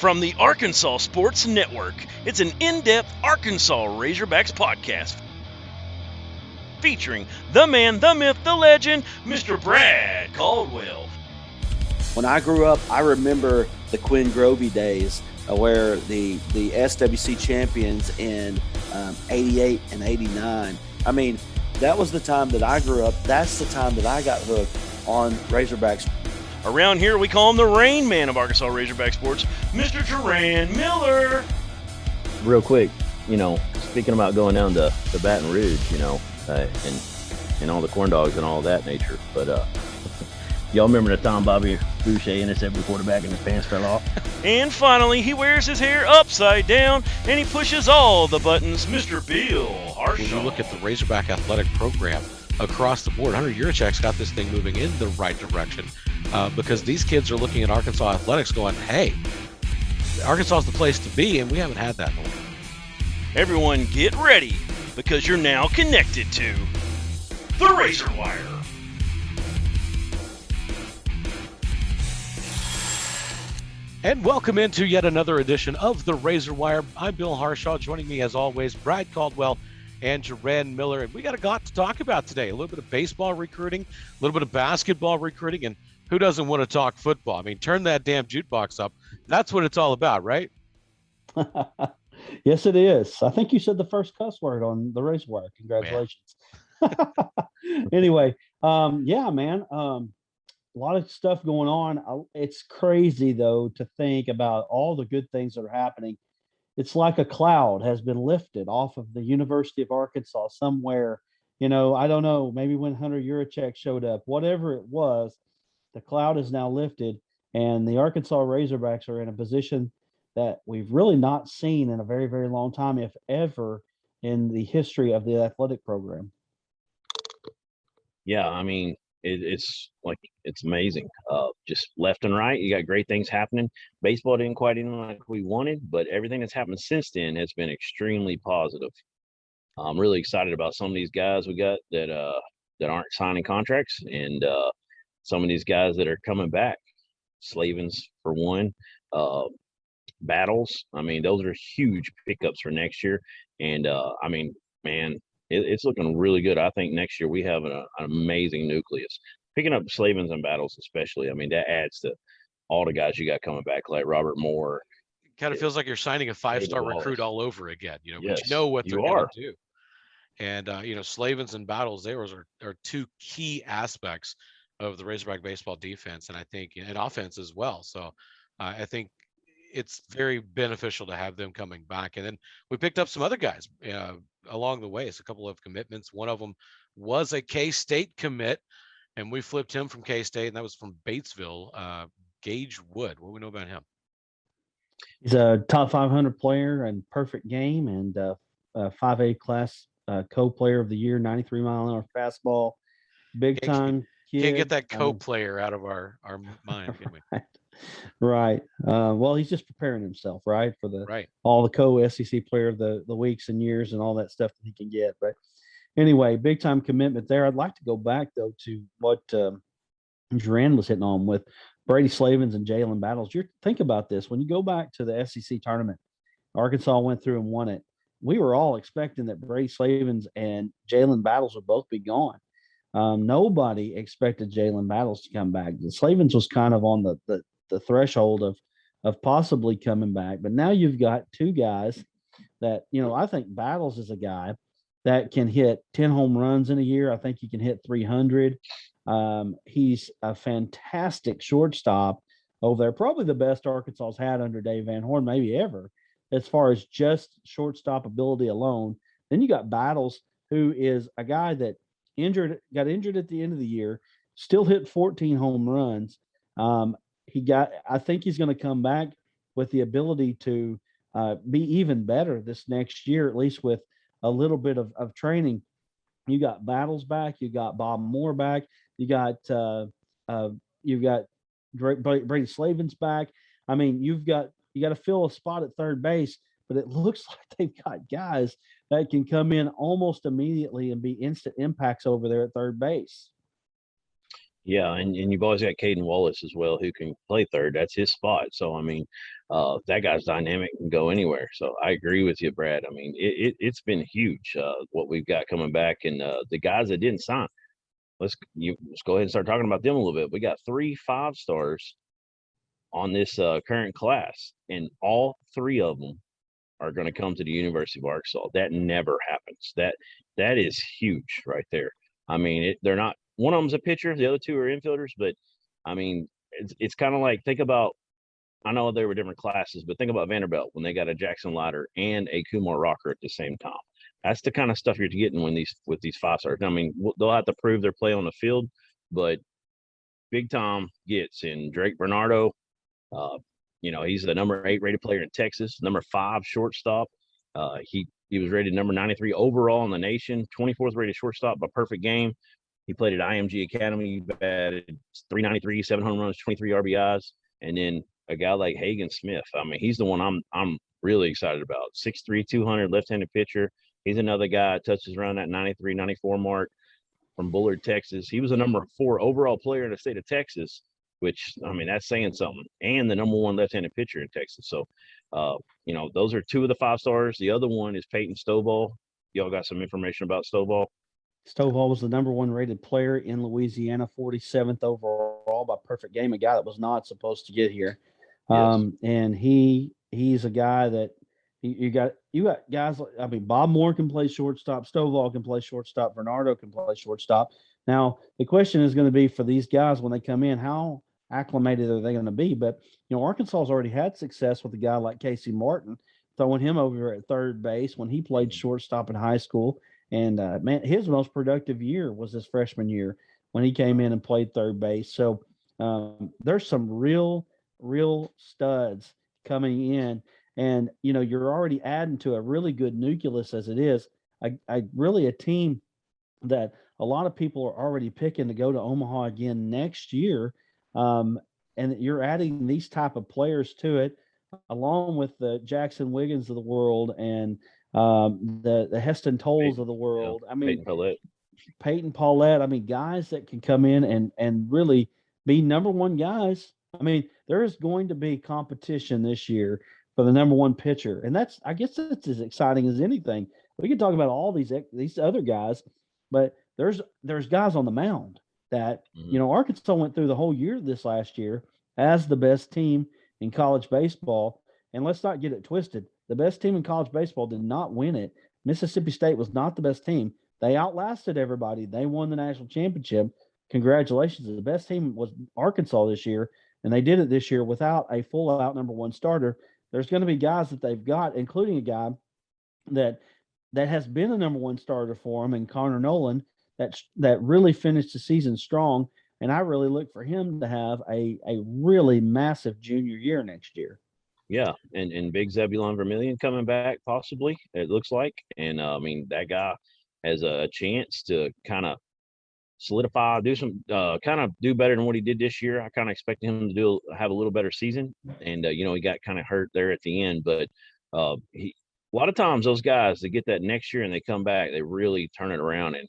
From the Arkansas Sports Network, it's an in-depth Arkansas Razorbacks podcast featuring the man, the myth, the legend, Mr. Brad Caldwell. When I grew up, I remember the Quinn Grovey days where the SWC champions in 88 and 89. I mean, that was the time that I grew up. That's the time that I got hooked on Razorbacks. Around here, we call him the Rain Man of Arkansas Razorback Sports, Mr. Duran Miller. Real quick, speaking about going down to Baton Rouge, and all the corn dogs and all that nature. But y'all remember the time Bobby Boucher intercepted the quarterback and his pants fell off? And finally, he wears his hair upside down and he pushes all the buttons, Mr. Bill Harshaw. When you look at the Razorback athletic program across the board, Hunter Yurichek's got this thing moving in the right direction because these kids are looking at Arkansas athletics going, hey, Arkansas is the place to be, and we haven't had that in a while. Everyone get ready, because you're now connected to the Razor Wire. And welcome into yet another edition of the Razor Wire. I'm Bill Harshaw. Joining me as always, Brad Caldwell and Duran Miller. And we got a lot to talk about today. A little bit of baseball recruiting, a little bit of basketball recruiting, and who doesn't want to talk football? I mean, turn that damn jukebox up. That's what it's all about, right? Yes, it is. I think you said the first cuss word on the Razor Wire. Congratulations. Anyway, yeah, man. A lot of stuff going on. It's crazy, though, to think about all the good things that are happening. It's like a cloud has been lifted off of the University of Arkansas somewhere. I don't know, maybe when Hunter Yurichek showed up, whatever it was, the cloud is now lifted, and the Arkansas Razorbacks are in a position that we've really not seen in a very, very long time, if ever, in the history of the athletic program. Yeah, I mean, it's amazing. Just left and right, you got great things happening. Baseball didn't quite end like we wanted, but everything that's happened since then has been extremely positive. I'm really excited about some of these guys we got that aren't signing contracts, and some of these guys that are coming back. Slavens, for one. Battles, I mean, those are huge pickups for next year. And I mean, man, it's looking really good. I think next year we have an amazing nucleus. Picking up Slavens and Battles especially, I mean, that adds to all the guys you got coming back, like Robert Moore. Kind of feels like you're signing a five-star recruit all over again, Yes, but you know what they're going to do. And, Slavens and Battles, those are two key aspects of the Razorback baseball defense, and I think and offense as well. So I think it's very beneficial to have them coming back. And then we picked up some other guys along the way. It's a couple of commitments. One of them was a K-State commit, and we flipped him from K-State, and that was from Batesville. Gage Wood. What do we know about him? He's a top 500 player and perfect game, and 5A class co-player of the year, 93-mile-an-hour fastball, big-time kid. Can't get that co-player out of our mind, can we? Right. Well, he's just preparing himself, right, for all the co-SEC player of the weeks and years and all that stuff that he can get. But anyway, big-time commitment there. I'd like to go back, though, to what Duran was hitting on with Brady Slavens and Jalen Battles. Think about this. When you go back to the SEC tournament, Arkansas went through and won it. We were all expecting that Brady Slavens and Jalen Battles would both be gone. Nobody expected Jalen Battles to come back. The Slavens was kind of on the threshold of possibly coming back. But now you've got two guys that, I think Battles is a guy that can hit 10 home runs in a year. I think he can hit 300. He's a fantastic shortstop over there. Probably the best Arkansas's had under Dave Van Horn, maybe ever, as far as just shortstop ability alone. Then you got Battles, who is a guy that got injured at the end of the year, still hit 14 home runs. I think he's going to come back with the ability to be even better this next year, at least with a little bit of training. You got Battles back, you got Bob Moore back, you got Brady Slavens back. I mean, you got to fill a spot at third base, but it looks like they've got guys that can come in almost immediately and be instant impacts over there at third base. Yeah, and you've always got Caden Wallace as well, who can play third. That's his spot. So I mean, that guy's dynamic and go anywhere. So I agree with you, Brad. I mean, it's been huge what we've got coming back, and the guys that didn't sign. Let's go ahead and start talking about them a little bit. We got 3 5-stars on this current class, and all 3 of them are going to come to the University of Arkansas. That never happens. That is huge right there. I mean, they're not. One of them's a pitcher, the other 2 are infielders. But I mean, it's kind of like, think about. I know they were different classes, but think about Vanderbilt when they got a Jackson Leiter and a Kumar Rocker at the same time. That's the kind of stuff you're getting with these 5-stars. I mean, they'll have to prove their play on the field, but Big Tom gets in Drake Bernardo. Uh, he's the number 8 rated player in Texas, number 5 shortstop. He was rated number 93 overall in the nation, 24th rated shortstop by perfect game. He played at IMG Academy, batted 393, 7 home runs, 23 RBIs, and then a guy like Hagen Smith. I mean, he's the one I'm really excited about. 6'3", 200, left-handed pitcher. He's another guy that touches around that 93, 94 mark from Bullard, Texas. He was a number 4 overall player in the state of Texas, which, I mean, that's saying something, and the number 1 left-handed pitcher in Texas. So, those are 2 of the 5-stars. The other one is Peyton Stovall. Y'all got some information about Stovall? Stovall was the number 1 rated player in Louisiana, 47th overall by perfect game, a guy that was not supposed to get here. Yes. And he's a guy that you got guys like, I mean, Bob Moore can play shortstop, Stovall can play shortstop, Bernardo can play shortstop. Now, the question is going to be for these guys when they come in, how acclimated are they going to be? But, Arkansas has already had success with a guy like Casey Martin, throwing him over at third base when he played shortstop in high school. And, man, his most productive year was his freshman year when he came in and played third base. So there's some real studs coming in. And, you're already adding to a really good nucleus as it is. Really a team that a lot of people are already picking to go to Omaha again next year. And you're adding these type of players to it, along with the Jackson Wiggins of the world and the Heston Tolles of the world. I mean, Peyton Paulette. I mean, guys that can come in and really be number 1 guys. I mean, there is going to be competition this year for the number 1 pitcher, and I guess that's as exciting as anything. We can talk about all these other guys, but there's guys on the mound that Arkansas went through the whole year this last year as the best team in college baseball. And let's not get it twisted. The best team in college baseball did not win it. Mississippi State was not the best team. They outlasted everybody. They won the national championship. Congratulations. The best team was Arkansas this year, and they did it this year without a full-out number 1 starter. There's going to be guys that they've got, including a guy that has been a number 1 starter for them, and Connor Nolan, that really finished the season strong. And I really look for him to have a really massive junior year next year. Yeah, and Big Zebulon Vermillion coming back possibly, it looks like. And I mean, that guy has a chance to kind of solidify, do better than what he did this year. I kind of expected him to have a little better season, and he got kind of hurt there at the end. But a lot of times those guys that get that next year and they come back, they really turn it around and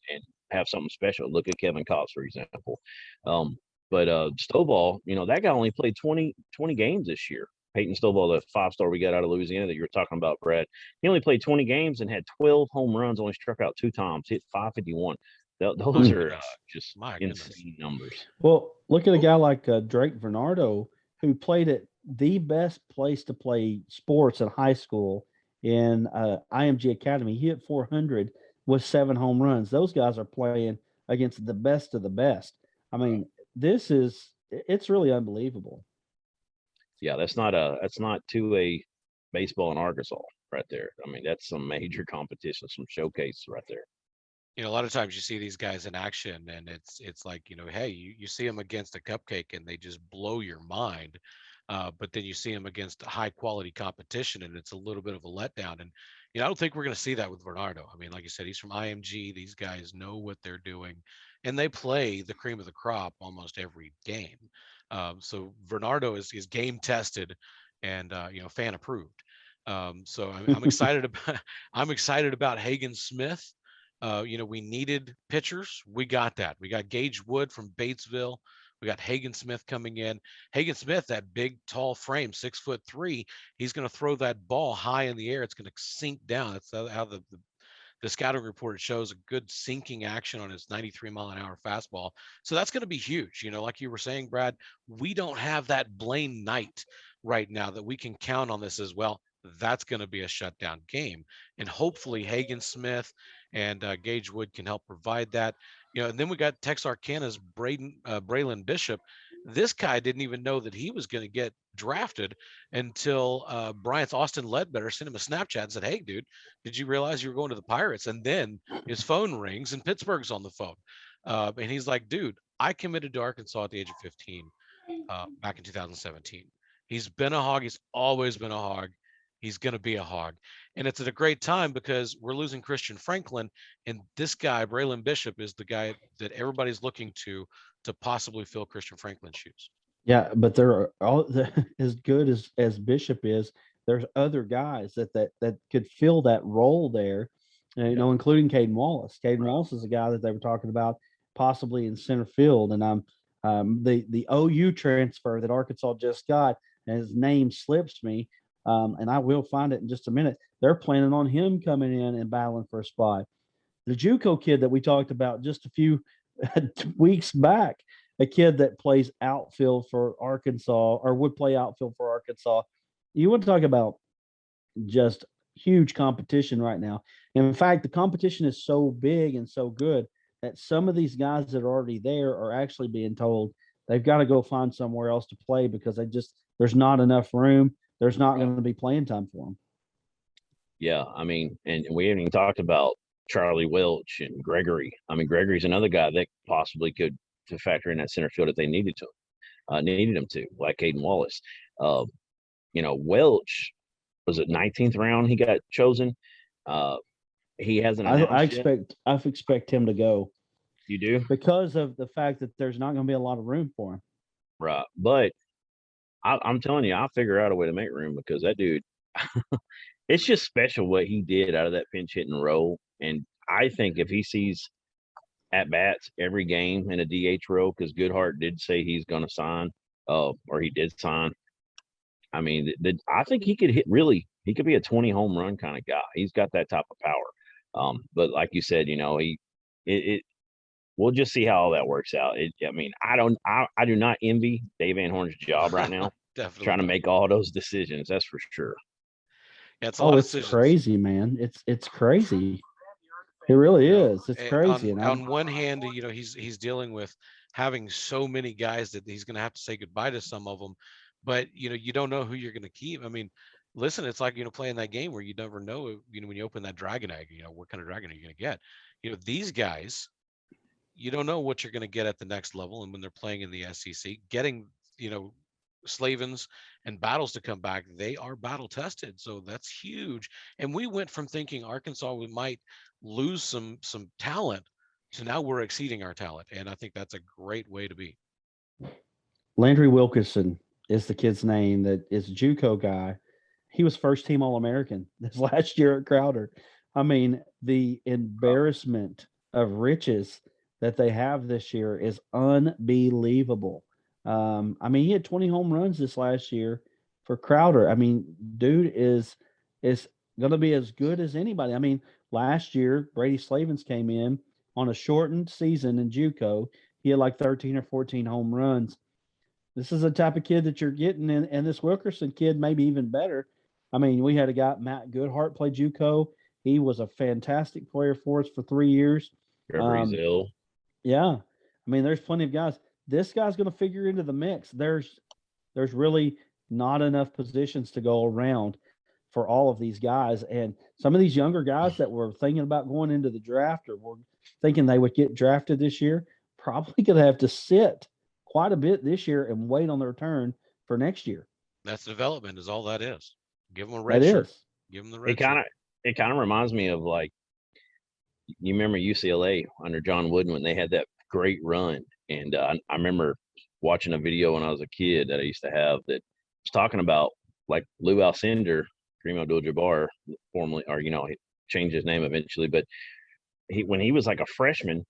have something special. Look at Kevin Cox, for example. But Stovall, that guy only played 20 games this year. Peyton Stovall, the 5-star we got out of Louisiana that you were talking about, Brad. He only played 20 games and had 12 home runs, only struck out 2 times, hit 551. Those are just insane numbers. Well, look at a guy like Drake Bernardo, who played at the best place to play sports in high school in IMG Academy. He hit 400 with 7 home runs. Those guys are playing against the best of the best. I mean, it's really unbelievable. Yeah, that's not 2A baseball in Arkansas right there. I mean, that's some major competition, some showcase right there. A lot of times you see these guys in action, and it's like, hey, you see them against a cupcake and they just blow your mind. But then you see them against high quality competition, and it's a little bit of a letdown. And I don't think we're going to see that with Bernardo. I mean, like you said, he's from IMG. These guys know what they're doing, and they play the cream of the crop almost every game. So Bernardo is game tested and fan approved. So I'm excited about Hagen Smith. We needed pitchers. We got that. We got Gage Wood from Batesville. We got Hagen Smith coming in. Hagen Smith, that big, tall frame, 6'3", he's going to throw that ball high in the air. It's going to sink down. That's how the scouting report shows a good sinking action on his 93-mile-an-hour fastball. So that's going to be huge. Like you were saying, Brad, we don't have that Blaine Knight right now that we can count on this as well. That's going to be a shutdown game. And hopefully Hagen Smith and Gage Wood can help provide that. And then we got Texarkana's Braylon Bishop. This guy didn't even know that he was going to get drafted until Bryant's Austin Ledbetter sent him a Snapchat and said, "Hey, dude, did you realize you were going to the Pirates?" And then his phone rings and Pittsburgh's on the phone. And he's like, "Dude, I committed to Arkansas at the age of 15 back in 2017. He's been a hog. He's always been a hog. He's going to be a hog." And it's at a great time because we're losing Christian Franklin. And this guy, Braylon Bishop, is the guy that everybody's looking to possibly fill Christian Franklin's shoes. Yeah, but they're all as good as Bishop is. There's other guys that could fill that role there, including Caden Wallace. Caden Wallace is a guy that they were talking about possibly in center field, and the OU transfer that Arkansas just got, and his name slips me, and I will find it in just a minute. They're planning on him coming in and battling for a spot. The JUCO kid that we talked about just a few weeks back, a kid that plays outfield for Arkansas or would play outfield for Arkansas. You want to talk about just huge competition right now. And in fact, the competition is so big and so good that some of these guys that are already there are actually being told they've got to go find somewhere else to play because there's not enough room. There's not going to be playing time for them. Yeah, I mean, and we haven't even talked about Charlie Welch and Gregory. I mean, Gregory's another guy that possibly could to factor in that center field if they needed him to, like Caden Wallace. Welch was it 19th round he got chosen. He hasn't announced I expect him to go. You do? Because of the fact that there's not going to be a lot of room for him. Right. But I'm telling you, I'll figure out a way to make room because that dude, it's just special what he did out of that pinch hitting role. And I think if he sees at bats every game in a DH role, because Goodhart did say he's going to sign, or he did sign. I mean, I think he could he could be a 20 home run kind of guy. He's got that type of power. But like you said, we'll just see how all that works out. I do not envy Dave Van Horn's job right now. Definitely trying to make all those decisions. That's for sure. Yeah, it's crazy, man. It's crazy. It really is. It's crazy. On one hand, he's dealing with having so many guys that he's going to have to say goodbye to some of them, but you don't know who you're going to keep. I mean, listen, it's like playing that game where you never know. When you open that dragon egg, what kind of dragon are you going to get? These guys, you don't know what you're going to get at the next level, and when they're playing in the SEC, getting Slavens and Battles to come back, they are battle tested, so that's huge. And we went from thinking Arkansas we might lose some talent to now we're exceeding our talent, and I think that's a great way to be. Landry Wilkerson is the kid's name. That is a JUCO guy. He was first team All-American this last year at Crowder. I mean, the embarrassment of riches that they have this year is unbelievable. He had 20 home runs this last year for Crowder. I mean, dude is going to be as good as anybody. I mean, last year, Brady Slavens came in on a shortened season in JUCO. He had like 13 or 14 home runs. This is the type of kid that you're getting, and this Wilkerson kid maybe even better. I mean, we had a guy, Matt Goodhart, play JUCO. He was a fantastic player for us for 3 years. Brazil. Yeah. I mean, there's plenty of guys. This guy's going to figure into the mix. There's really not enough positions to go around for all of these guys. And some of these younger guys that were thinking about going into the draft or were thinking they would get drafted this year, probably going to have to sit quite a bit this year and wait on their turn for next year. That's development is all that is. Give them a red shirt. Give them the red shirt. It kind of reminds me of like, you remember UCLA under John Wooden when they had that great run. And I remember watching a video when I was a kid that I used to have that was talking about like Lou Alcindor, Kareem Abdul-Jabbar, formerly, or he changed his name eventually, but when he was like a freshman,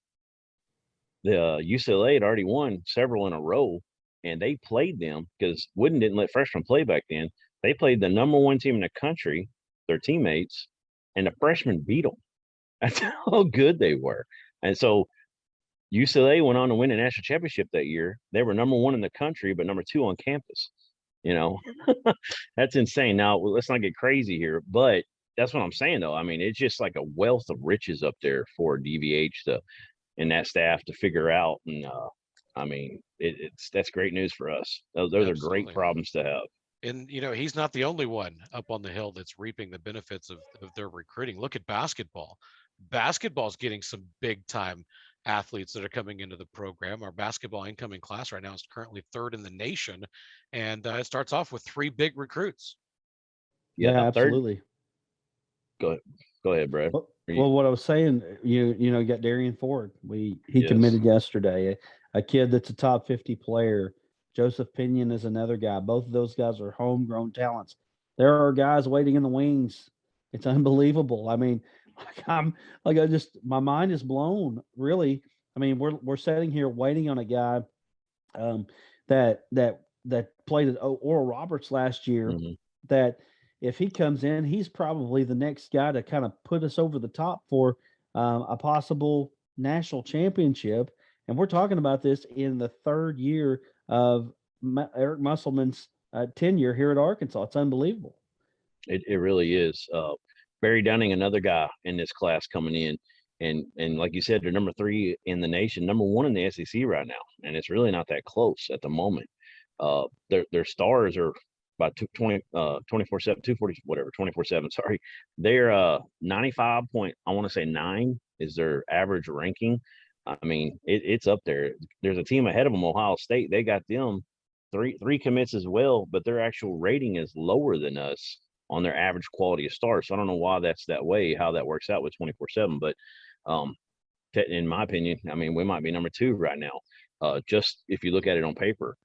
the UCLA had already won several in a row, and they played them because Wooden didn't let freshmen play back then. They played the number one team in the country, their teammates, and the freshmen beat them. That's how good they were. And so UCLA went on to win a national championship that year. They were number one in the country, but number two on campus. That's insane. Now, let's not get crazy here, but that's what I'm saying, though. I mean, it's just like a wealth of riches up there for DVH and that staff to figure out. And I mean, that's great news for us. Those are great problems to have. And he's not the only one up on the hill that's reaping the benefits of their recruiting. Look at basketball. Basketball's getting some big time athletes that are coming into the program. Our basketball incoming class right now is currently third in the nation, and it starts off with 3 big recruits. Yeah, absolutely. Go ahead, Brad. Well, what I was saying, you got Darian Ford. He committed yesterday. A kid that's a top 50 player. Joseph Pinion is another guy. Both of those guys are homegrown talents. There are guys waiting in the wings. It's unbelievable. I mean, my mind is blown. Really. I mean, we're sitting here waiting on a guy that played at Oral Roberts last year. Mm-hmm. That if he comes in, he's probably the next guy to kind of put us over the top for a possible national championship. And we're talking about this in the third year of Eric Musselman's tenure here at Arkansas. It's unbelievable. It really is. Barry Dunning, another guy in this class coming in. And like you said, they're number 3 in the nation, number 1 in the SEC right now. And it's really not that close at the moment. Their stars are about 24/7, 240, whatever, 24/7. Sorry. They're 95.9 is their average ranking. I mean, it's up there. There's a team ahead of them, Ohio State. They got them three commits as well, but their actual rating is lower than us on their average quality of stars. So I don't know why that's that way, how that works out with 24/7. But in my opinion, I mean, we might be number 2 right now. Just if you look at it on paper.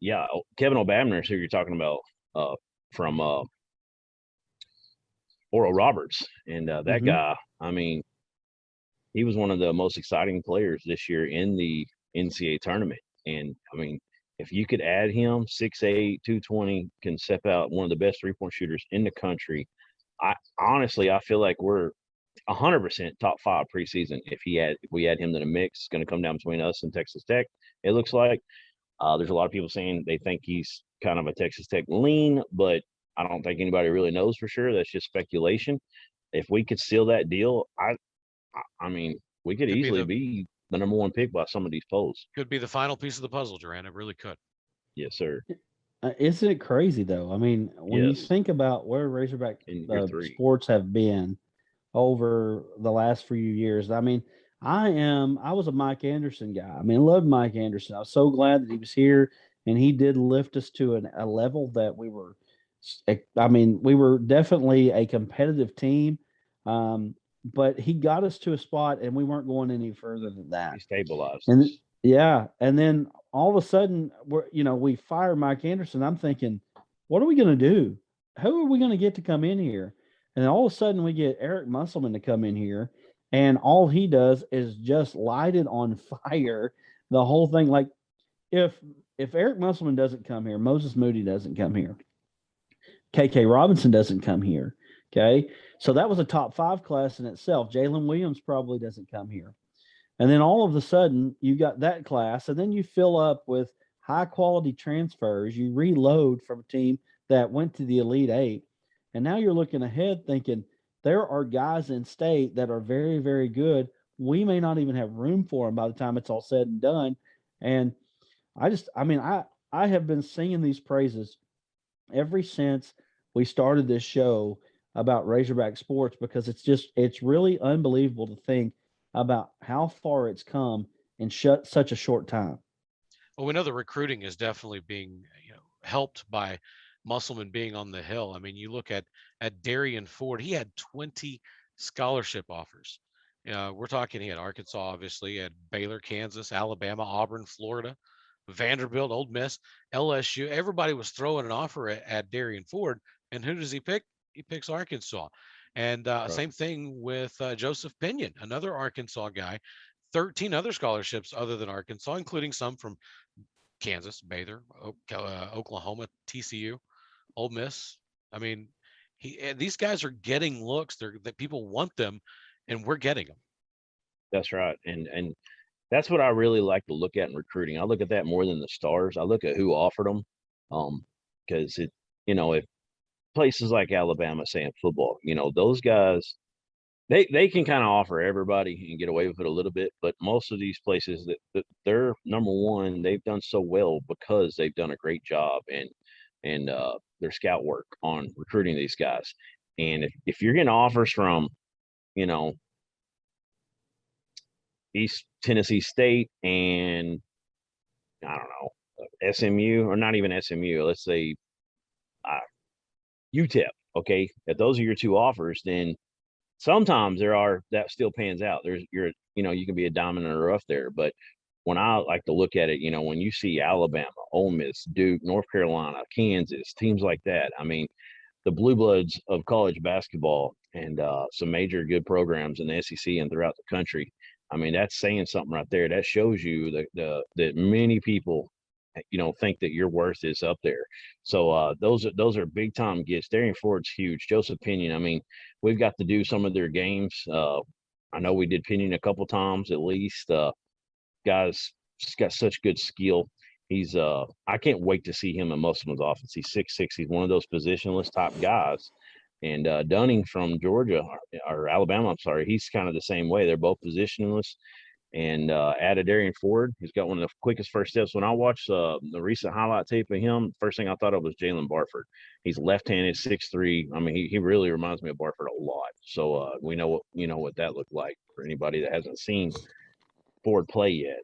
Yeah, Kevin O'Babner is who you're talking about from Oral Roberts. And that guy, I mean, he was one of the most exciting players this year in the NCAA tournament. And, I mean, if you could add him, 6'8", 220, can step out one of the best three-point shooters in the country. I feel like we're 100% top 5 preseason. If we add him to the mix, it's going to come down between us and Texas Tech, it looks like. There's a lot of people saying they think he's kind of a Texas Tech lean, but I don't think anybody really knows for sure. That's just speculation. If we could seal that deal, I mean, we could easily be the number 1 pick by some of these polls. Could be the final piece of the puzzle, Duran. It really could. Yes, sir. Isn't it crazy, though? I mean, when you think about where Razorback sports have been over the last few years, I mean, I was a Mike Anderson guy. I mean, I loved Mike Anderson. I was so glad that he was here, and he did lift us to a level that we were definitely a competitive team. But he got us to a spot, and we weren't going any further than that. He stabilized us. And then all of a sudden, we fire Mike Anderson. I'm thinking, what are we going to do? Who are we going to get to come in here? And then all of a sudden, we get Eric Musselman to come in here, and all he does is just light it on fire. The whole thing, like if Eric Musselman doesn't come here, Moses Moody doesn't come here, KK Robinson doesn't come here. Okay. So that was a top 5 class in itself. Jalen Williams probably doesn't come here. And then all of a sudden you got that class, and then you fill up with high quality transfers. You reload from a team that went to the Elite 8. And now you're looking ahead thinking there are guys in state that are very, very good. We may not even have room for them by the time it's all said and done. And I have been singing these praises ever since we started this show about Razorback sports, because it's really unbelievable to think about how far it's come in such a short time. Well, we know the recruiting is definitely being helped by Musselman being on the hill. I mean, you look at Darian Ford, he had 20 scholarship offers. We're talking, he had Arkansas, obviously, he had Baylor, Kansas, Alabama, Auburn, Florida, Vanderbilt, Ole Miss, LSU. Everybody was throwing an offer at Darian Ford. And who does he pick? He picks Arkansas. And same thing with Joseph Pinion, another Arkansas guy. 13 other scholarships other than Arkansas, including some from Kansas, Baylor, Oklahoma, TCU, Ole Miss. I mean, these guys are getting looks. That people want them, and we're getting them. That's right, and that's what I really like to look at in recruiting. I look at that more than the stars. I look at who offered them, because if places like Alabama, say in football, those guys, they can kind of offer everybody and get away with it a little bit. But most of these places that they're number one, they've done so well because they've done a great job and their scout work on recruiting these guys. And if you're getting offers from, East Tennessee State and I don't know, SMU, or not even SMU, let's say UTEP. Okay, if those are your two offers, then sometimes that still pans out. You can be a diamond in the rough there. But when I like to look at it, when you see Alabama, Ole Miss, Duke, North Carolina, Kansas, teams like that, I mean, the blue bloods of college basketball and some major good programs in the SEC and throughout the country. I mean, that's saying something right there. That shows you that many people, think that your worth is up there. So those are big time gets. Darian Ford's huge. Joseph Pinion. I mean, we've got to do some of their games. I know we did Pinion a couple times at least. Guys just got such good skill. He's I can't wait to see him in Musselman's offense. He's 6'6". He's one of those positionless type guys. And Dunning from Georgia or Alabama, I'm sorry, he's kind of the same way. They're both positionless. And added Darian Ford. He's got one of the quickest first steps. When I watched the recent highlight tape of him, first thing I thought of was Jalen Barford. He's left-handed, 6'3". I mean, he really reminds me of Barford a lot. So we know what that looked like for anybody that hasn't seen Ford play yet.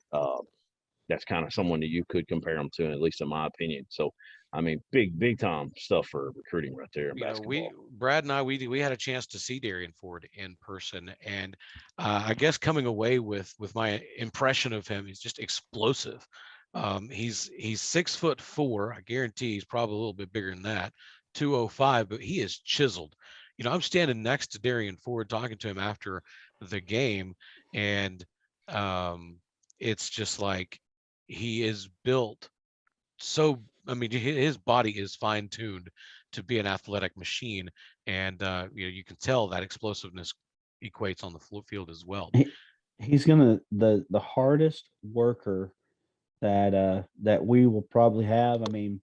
That's kind of someone that you could compare him to, at least in my opinion. So, I mean, big time stuff for recruiting right there in basketball. Brad and I, we had a chance to see Darian Ford in person, and I guess coming away with my impression of him, he's just explosive. He's 6'4". I guarantee he's probably a little bit bigger than that, 205, but he is chiseled. I'm standing next to Darian Ford talking to him after the game, and it's just like he is built so. I mean, his body is fine-tuned to be an athletic machine, and you can tell that explosiveness equates on the field as well. He's gonna the hardest worker that we will probably have. I mean,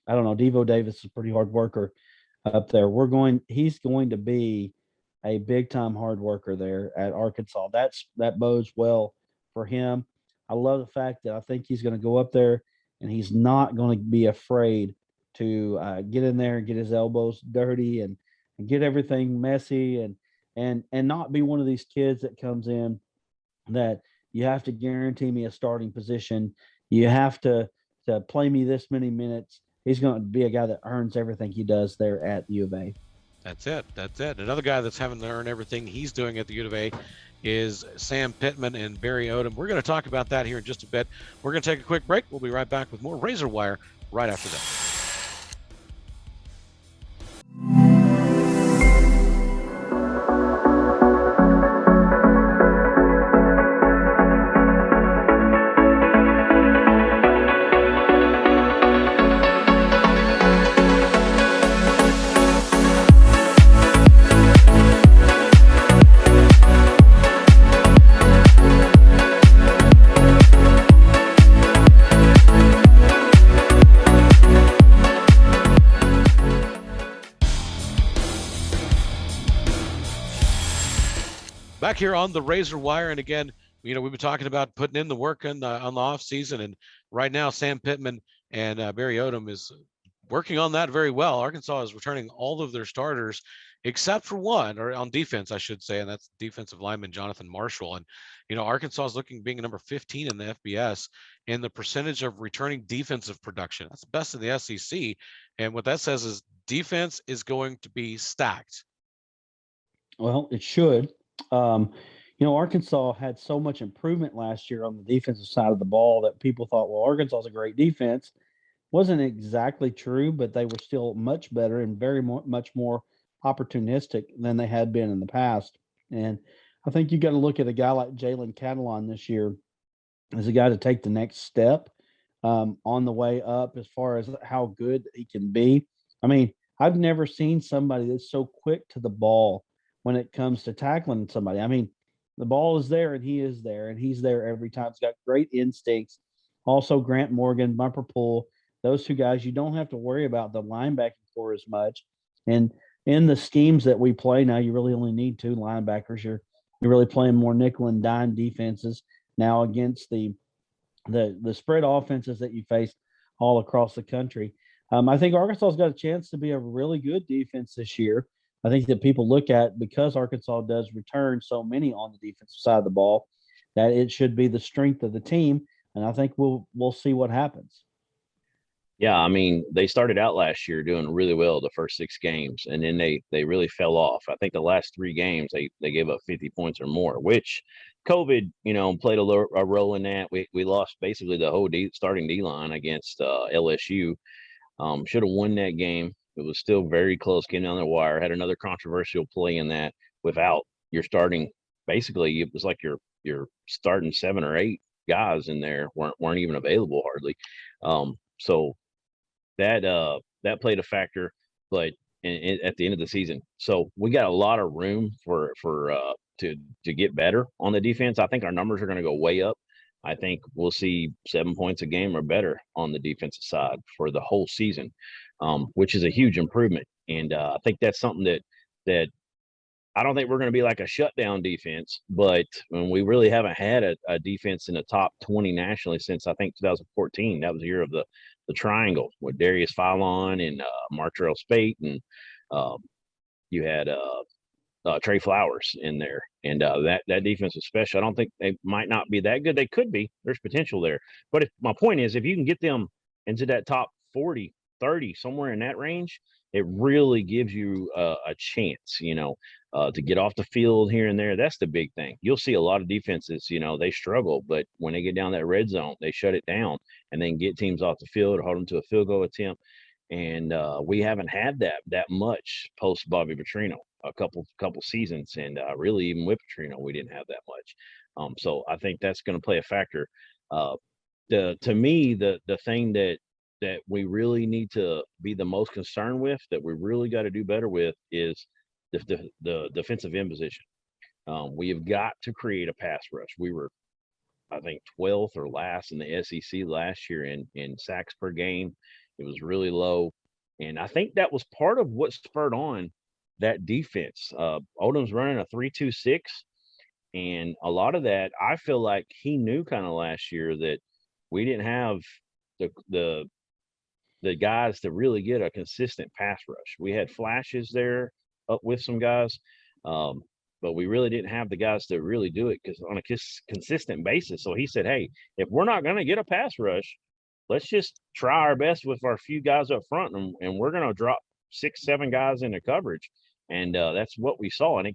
I don't know. Devo Davis is a pretty hard worker up there. He's going to be a big time hard worker there at Arkansas. That bodes well for him. I love the fact that I think he's going to go up there and he's not going to be afraid to get in there and get his elbows dirty and get everything messy and not be one of these kids that comes in that you have to guarantee me a starting position. You have to play me this many minutes. He's going to be a guy that earns everything he does there at U of A. That's it. Another guy that's having to earn everything he's doing at the U of A is Sam Pittman and Barry Odom. We're going to talk about that here in just a bit. We're going to take a quick break. We'll be right back with more Razor Wire right after that. Back here on the Razor Wire, and again, we've been talking about putting in the work on the off season, and right now Sam Pittman and Barry Odom is working on that very well. Arkansas is returning all of their starters except for one, or on defense, I should say, and that's defensive lineman Jonathan Marshall. And Arkansas is being number 15 in the FBS in the percentage of returning defensive production. That's the best in the SEC, and what that says is defense is going to be stacked. Well, it should. Arkansas had so much improvement last year on the defensive side of the ball that people thought, well, Arkansas is a great defense. Wasn't exactly true, but they were still much better and much more opportunistic than they had been in the past. And I think you got to look at a guy like Jalen Catalon this year as a guy to take the next step on the way up as far as how good he can be. I mean, I've never seen somebody that's so quick to the ball when it comes to tackling somebody. I mean, the ball is there and he is there and he's there every time. He's got great instincts. Also, Grant Morgan, Bumper Pool, those two guys, you don't have to worry about the linebacking core as much. And in the schemes that we play now, you really only need two linebackers. You're really playing more nickel and dime defenses now against the spread offenses that you face all across the country. I think Arkansas's got a chance to be a really good defense this year. I think that people look at, because Arkansas does return so many on the defensive side of the ball, that it should be the strength of the team, and I think we'll see what happens. Yeah, I mean, they started out last year doing really well the first 6 games, and then they really fell off. I think the last 3 games they gave up 50 points or more, which COVID, played a role in that. We lost basically the whole starting D line against LSU. Should have won that game. It was still very close, came down the wire. Had another controversial play in that without your starting. Basically, it was like your starting 7 or 8 guys in there weren't even available hardly. So that played a factor, but at the end of the season, so we got a lot of room to get better on the defense. I think our numbers are going to go way up. I think we'll see 7 points a game or better on the defensive side for the whole season, which is a huge improvement. And I think that's something that I don't think we're going to be like a shutdown defense, but when we really haven't had a defense in the top 20 nationally since I think 2014. That was the year of the triangle with Darius Philon and Martrell Spate, and you had Trey Flowers in there, and that defense was special. I don't think they might not be that good. They could be. There's potential there. But my point is, if you can get them into that top 40, 30, somewhere in that range, it really gives you a chance, to get off the field here and there. That's the big thing. You'll see a lot of defenses, they struggle, but when they get down that red zone, they shut it down and then get teams off the field or hold them to a field goal attempt. And we haven't had that much post Bobby Petrino, a couple seasons, and really even with Petrino, we didn't have that much. So I think that's going to play a factor. To me, the thing that we really need to be the most concerned with, that we really got to do better with, is the defensive end position. We have got to create a pass rush. We were, I think, 12th or last in the SEC last year in sacks per game. It was really low, and I think that was part of what spurred on that defense. Odom's running a 3-2-6, and a lot of that, I feel like he knew kind of last year that we didn't have the guys to really get a consistent pass rush. We had flashes there up with some guys, but we really didn't have the guys to really do it because on a consistent basis. So he said, hey, if we're not going to get a pass rush, let's just try our best with our few guys up front, and we're going to drop 6-7 guys into coverage. And that's what we saw. And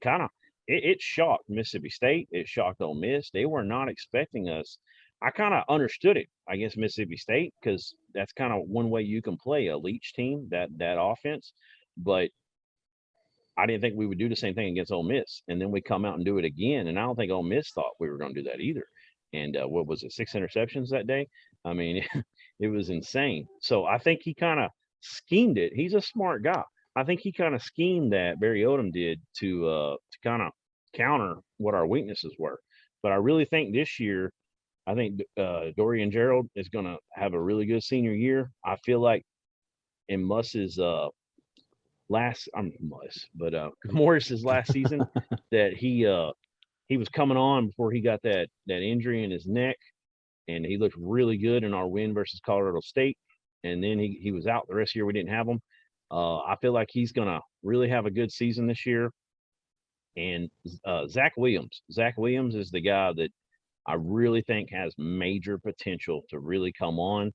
it shocked Mississippi State. It shocked Ole Miss. They were not expecting us. I kind of understood it against Mississippi State because that's kind of one way you can play a leech team, that offense. But I didn't think we would do the same thing against Ole Miss. And then we come out and do it again. And I don't think Ole Miss thought we were going to do that either. And what was it, 6 interceptions that day? I mean, it was insane. So I think he kind of schemed it. He's a smart guy. I think he kind of schemed that, Barry Odom did, to kind of counter what our weaknesses were. But I really think this year, I think Dorian Gerald is going to have a really good senior year. I feel like in Morris's last season that he was coming on before he got that injury in his neck, and he looked really good in our win versus Colorado State. And then he was out the rest of the year. We didn't have him. I feel like he's going to really have a good season this year. And Zach Williams is the guy that I really think has major potential to really come on.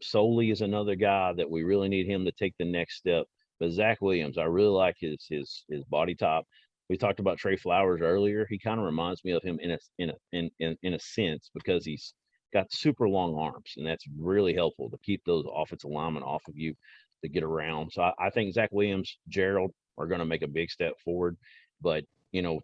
Soley is another guy that we really need him to take the next step. But Zach Williams, I really like his body type. We talked about Trey Flowers earlier. He kind of reminds me of him in a sense because he's got super long arms, and that's really helpful to keep those offensive linemen off of you to get around. So I think Zach Williams, Gerald, are going to make a big step forward. But,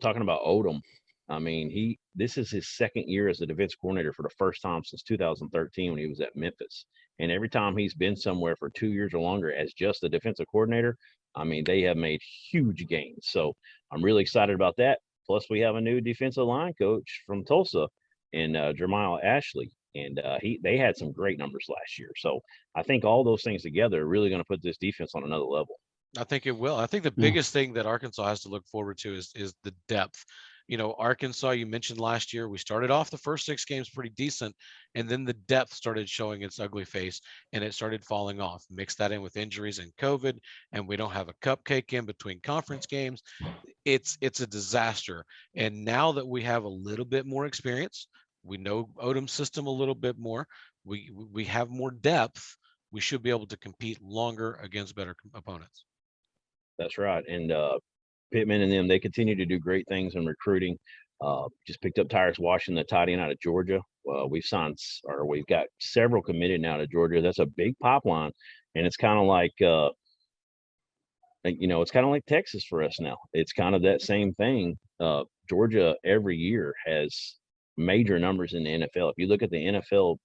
talking about Odom, I mean, this is his second year as a defense coordinator for the first time since 2013 when he was at Memphis. And every time he's been somewhere for 2 years or longer as just a defensive coordinator, I mean, they have made huge gains. So I'm really excited about that. Plus, we have a new defensive line coach from Tulsa and Jermiah Ashley. And they had some great numbers last year. So I think all those things together are really going to put this defense on another level. I think it will. I think the biggest thing that Arkansas has to look forward to is the depth. Arkansas, you mentioned last year, we started off the first 6 games pretty decent, and then the depth started showing its ugly face, and it started falling off. Mix that in with injuries and COVID, and we don't have a cupcake in between conference games. It's a disaster. And now that we have a little bit more experience, we know Odom's system a little bit more, we have more depth, we should be able to compete longer against better opponents. That's right. And Pittman and them, they continue to do great things in recruiting. Just picked up Tyrus Washington, the tight end out of Georgia. We've got several committed now to Georgia. That's a big pipeline, and it's kind of like it's kind of like Texas for us now. It's kind of that same thing. Georgia every year has major numbers in the NFL. If you look at the NFL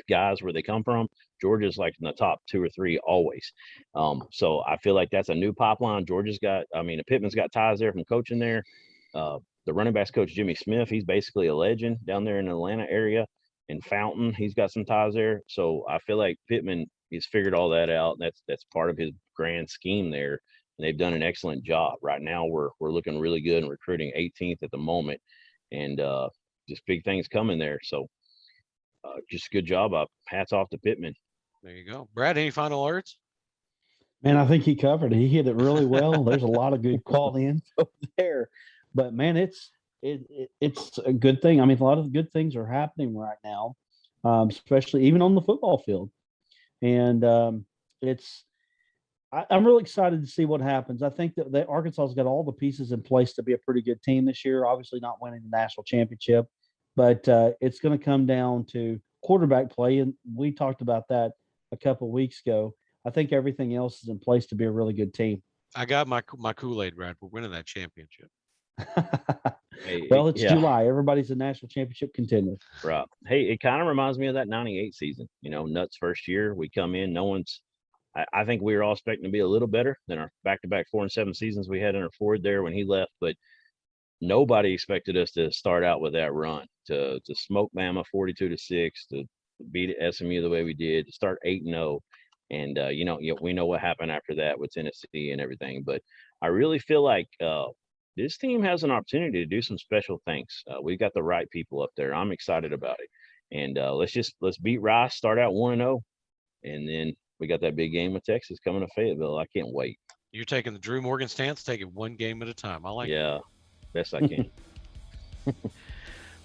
guys where they come from, Georgia's like in the top 2 or 3 always. So I feel like that's a new pipeline. Pittman's got ties there from coaching there. The running backs coach, Jimmy Smith, he's basically a legend down there in the Atlanta area. In Fountain, he's got some ties there. So I feel like Pittman has figured all that out. That's part of his grand scheme there. And they've done an excellent job. Right now we're looking really good and recruiting 18th at the moment. And just big things coming there. So just a good job. Hats off to Pittman. There you go. Brad, any final words? Man, I think he covered it. He hit it really well. There's a lot of good quality info there. But, man, it's a good thing. I mean, a lot of good things are happening right now, especially even on the football field. And I'm really excited to see what happens. I think that Arkansas's got all the pieces in place to be a pretty good team this year, obviously not winning the national championship. But it's going to come down to quarterback play, and we talked about that a couple of weeks ago. I think everything else is in place to be a really good team. I got my Kool-Aid, Brad. We're winning that championship. Well, it's July. Everybody's a national championship contender. Right. Hey, it kind of reminds me of that 98 season. Nuts first year. We come in, I think we were all expecting to be a little better than our back-to-back 4-7 seasons we had under Ford there when he left, but nobody expected us to start out with that run, to smoke Bama 42-6, to beat SMU the way we did, to start 8-0. And, we know what happened after that with Tennessee and everything. But I really feel like this team has an opportunity to do some special things. We got the right people up there. I'm excited about it. And let's beat Rice, start out 1-0. And then we got that big game with Texas coming to Fayetteville. I can't wait. You're taking the Drew Morgan stance, taking one game at a time. I like it. Yeah, best I can.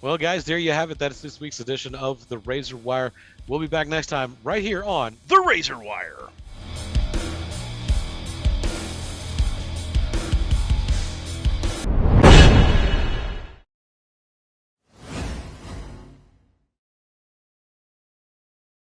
Well, guys, there you have it. That is this week's edition of the Razor Wire. We'll be back next time right here on The Razor Wire.